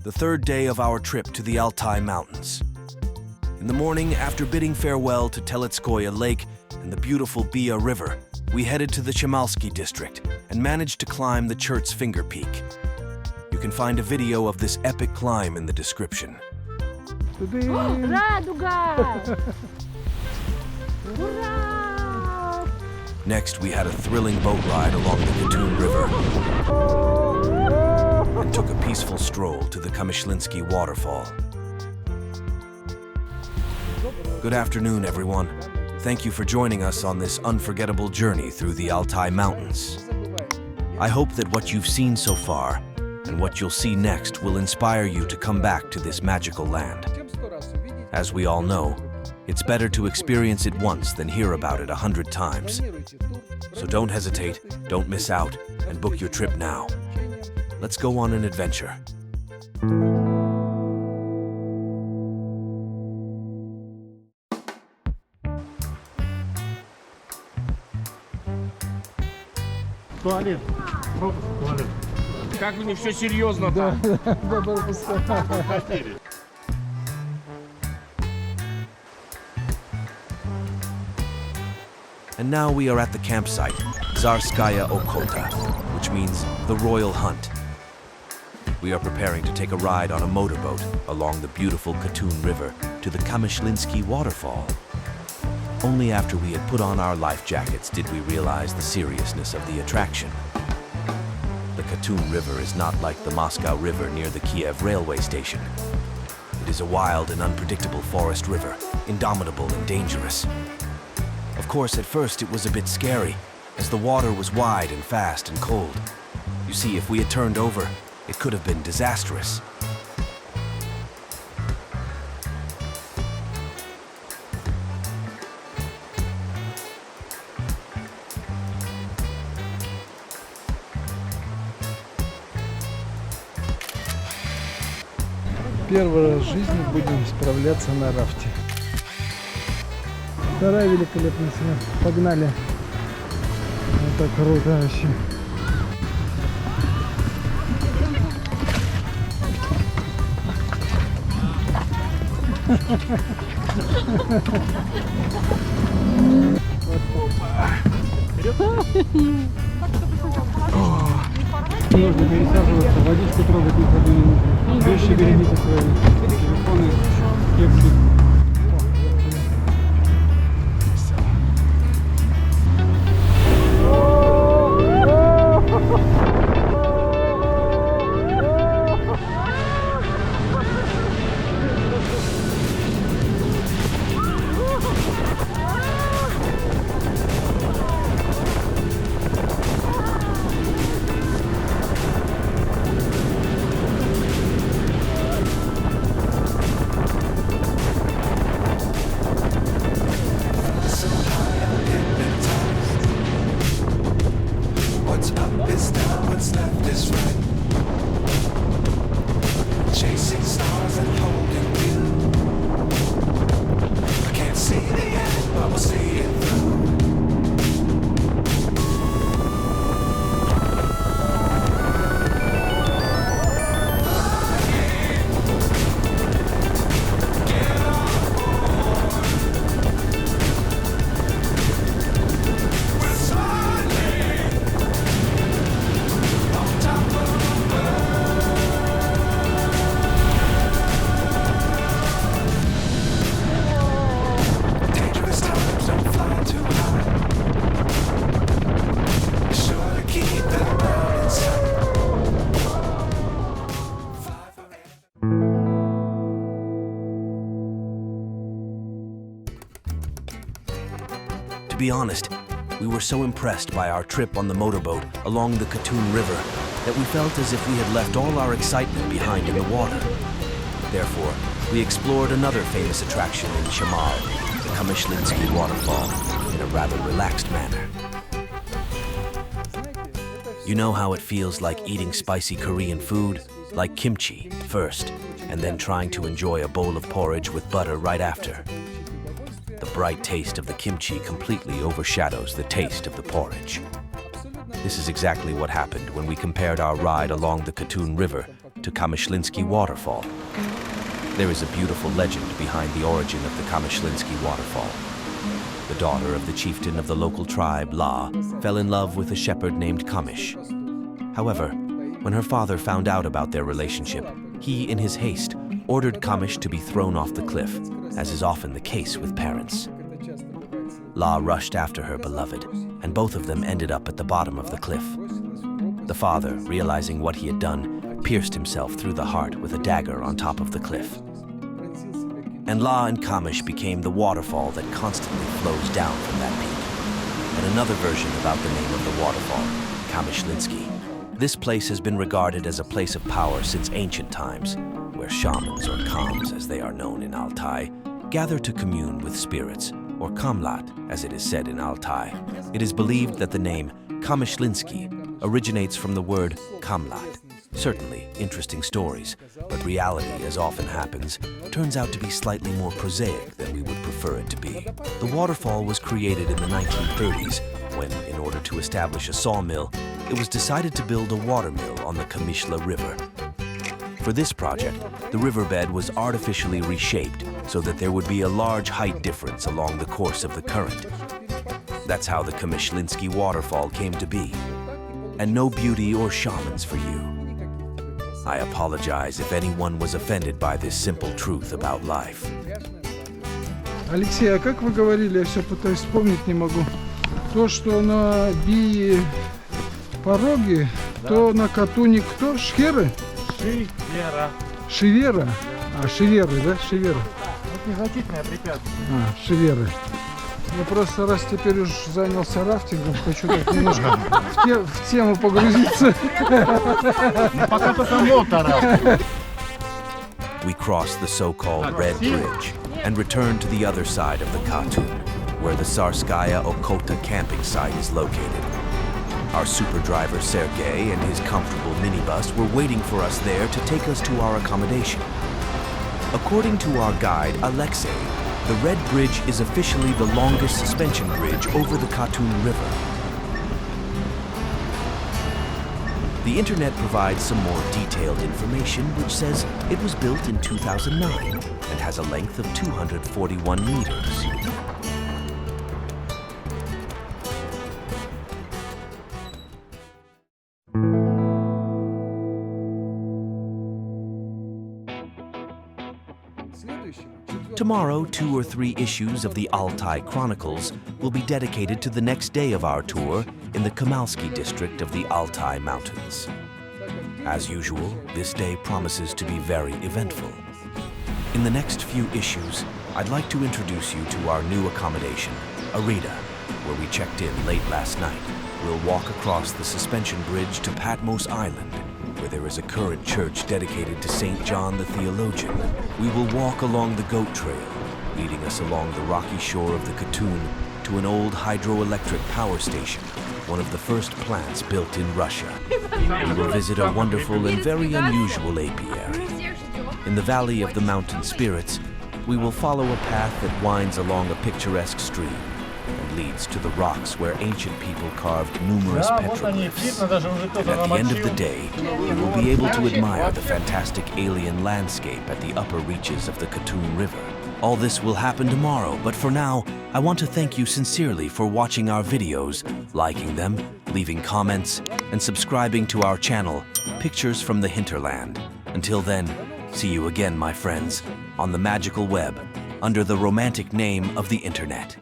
the third day of our trip to the Altai mountains. In the morning, after bidding farewell to Tsarskaya Lake and the beautiful Bia River, we headed to the Chemalsky district and managed to climb the Chert's Finger Peak. You can find a video of this epic climb in the description. Next, we had a thrilling boat ride along the Katun River and took a peaceful stroll to the Kamyshlinskiy Waterfall. Good afternoon, everyone. Thank you for joining us on this unforgettable journey through the Altai mountains. I hope that what you've seen so far and what you'll see next will inspire you to come back to this magical land. As we all know, it's better to experience it once than hear about it 100 times. So don't hesitate, don't miss out, and book your trip now. Let's go on an adventure. Туалет. Туалет. Как у них все серьезно-то? And now we are at the campsite, Tsarskaya Okhota, which means the Royal Hunt. We are preparing to take a ride on a motorboat along the beautiful Katun River to the Kamyshlinskiy Waterfall. Only after we had put on our life jackets did we realize the seriousness of the attraction. The Katun River is not like the Moscow River near the Kiev railway station. It is a wild and unpredictable forest river, indomitable and dangerous. Of course, at first it was a bit scary, as the water was wide and fast and cold. You see, if we had turned over, it could have been disastrous. Первый раз в жизни будем справляться на рафте. Вторая великолепная смерть. Погнали. Это круто вообще. Нужно пересаживаться, водичку трогать никогда не нужно. Вещи берегите свои, телефоны, кепки. To be honest, we were so impressed by our trip on the motorboat along the Katun River that we felt as if we had left all our excitement behind in the water. Therefore, we explored another famous attraction in Chemal, the Kamyshlinskiy Waterfall, in a rather relaxed manner. You know how it feels like eating spicy Korean food, like kimchi, first, and then trying to enjoy a bowl of porridge with butter right after. The bright taste of the kimchi completely overshadows the taste of the porridge. This is exactly what happened when we compared our ride along the Katun River to Kamyshlinskiy Waterfall. There is a beautiful legend behind the origin of the Kamyshlinskiy Waterfall. The daughter of the chieftain of the local tribe, La, fell in love with a shepherd named Kamysh. However, when her father found out about their relationship, he, in his haste, ordered Kamysh to be thrown off the cliff, as is often the case with parents. La rushed after her beloved, and both of them ended up at the bottom of the cliff. The father, realizing what he had done, pierced himself through the heart with a dagger on top of the cliff. And La and Kamysh became the waterfall that constantly flows down from that peak. And another version about the name of the waterfall, Kamyshlinskiy. This place has been regarded as a place of power since ancient times, where shamans, or Kams as they are known in Altai, gather to commune with spirits, or Kamlat as it is said in Altai. It is believed that the name Kamyshlinskiy originates from the word Kamlat. Certainly interesting stories, but reality, as often happens, turns out to be slightly more prosaic than we would prefer it to be. The waterfall was created in the 1930s when, in order to establish a sawmill, it was decided to build a watermill on the Kamyshla River. For this project, the riverbed was artificially reshaped so that there would be a large height difference along the course of the current. That's how the Kamyshlinskiy Waterfall came to be. And no beauty or shamans for you. I apologize if anyone was offended by this simple truth about life. Алексей, а как вы говорили, я все пытаюсь вспомнить, не могу. То, что на Бии пороги, то на Катуне кто? Шкеры? Шивера. Шивера? А, Шиверы, да? Шивера. Это незначительное препятствие. А, Шиверы. Я просто раз теперь уж занялся рафтингом, хочу так немножко в тему погрузиться. Пока только мотора. We crossed the so-called Red Bridge and returned to the other side of the Katun, where the Tsarskaya Okhota camping site is located. Our super driver Sergey and his comfortable minibus were waiting for us there to take us to our accommodation. According to our guide Alexei, the Red Bridge is officially the longest suspension bridge over the Katun River. The internet provides some more detailed information which says it was built in 2009 and has a length of 241 meters. Tomorrow, 2 or 3 issues of the Altai Chronicles will be dedicated to the next day of our tour in the Chemalsky district of the Altai Mountains. As usual, this day promises to be very eventful. In the next few issues, I'd like to introduce you to our new accommodation, Arita, where we checked in late last night. We'll walk across the suspension bridge to Patmos Island, where there is a current church dedicated to St. John the Theologian. We will walk along the goat trail, leading us along the rocky shore of the Katun to an old hydroelectric power station, one of the first plants built in Russia. We will visit a wonderful and very unusual apiary. In the Valley of the Mountain Spirits, we will follow a path that winds along a picturesque stream and leads to the rocks where ancient people carved numerous petroglyphs. And at the end of the day, we will be able to admire the fantastic alien landscape at the upper reaches of the Katun River. All this will happen tomorrow, but for now, I want to thank you sincerely for watching our videos, liking them, leaving comments, and subscribing to our channel, Pictures from the Hinterland. Until then, see you again, my friends, on the magical web, under the romantic name of the Internet.